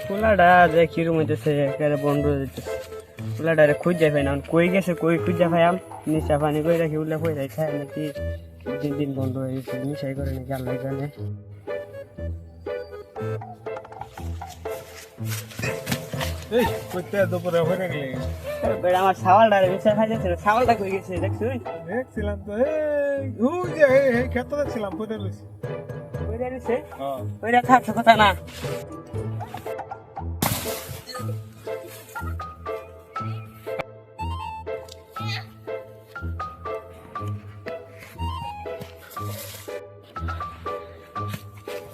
পোলাটা যে কিরম হইতেছে একেবারে বন্ধ হয়ে যেতেছে। পোলাটারে খুঁজে পাই না, কই গেছে কই খুঁজে পাইয়াম, নিশা পানি করে রাখি উল্লা কই রাখি খায় নাকি দিন দিন বন্ধ হয়ে গেছে, নিশাই করে নাকি আল্লাহ জানে। এই কইতে দুপুরে হয়ে গেলে বেড়া আমার ছাওয়ালটারে মিশা খাই যাচ্ছে, ছাওয়ালটা কই গেছে দেখছুন? দেখছিলাম তো এই যে এই ক্ষেত্রে ছিলাম কইতে লইছি কই গেছে? হ্যাঁ ওইটা থাকছে কথা না।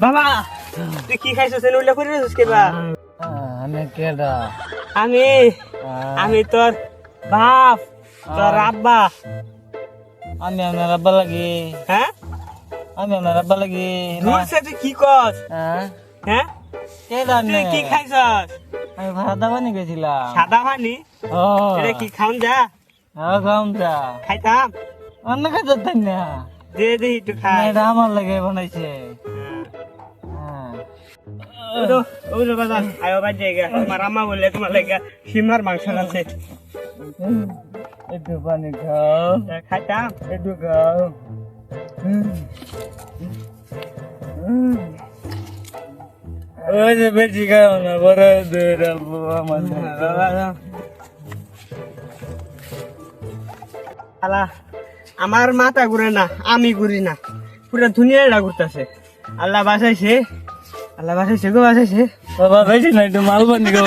বাবা তুই কি খাইছিস উল্লেখ করে রেছিস কে বা? আমি কেডা আমি আমি তোর বাপ, তোর আব্বা। আমি আমার আব্বা লাগি হ্যাঁ আমি আমার আব্বা লাগি দূরছে তুই কি কস? হ্যাঁ হ্যাঁ কেডা তুই কি খাইছস? আমি ভাত দাবানি গেছিলাম সাদা পানি? ও এটা কি খাউন যা খাম যা খাইতাম? অন্য খাইতে না দে দে একটু খাই। এটা আমার লাগে বানাইছে হ্যাঁ ওই বাজার আয়ো বাজ জায়গা তোমার আম্মা বললে তোমার লাগে সীমার মাংস আছে, একটু পানি খাও খাইতাম। একটু খাও ওই যে বেশি খাও না বড় দূর আমার আলা আমার মাথা ঘুরে না, আমি ঘুরি না, পুরা দুনিয়াটা ঘুরতেছে। আল্লাহ বাঁচাইছে, আল্লাহ বাঁচাইছে গো বাঁচাইছে। বাবা বেশি না একটু মাল বানি গো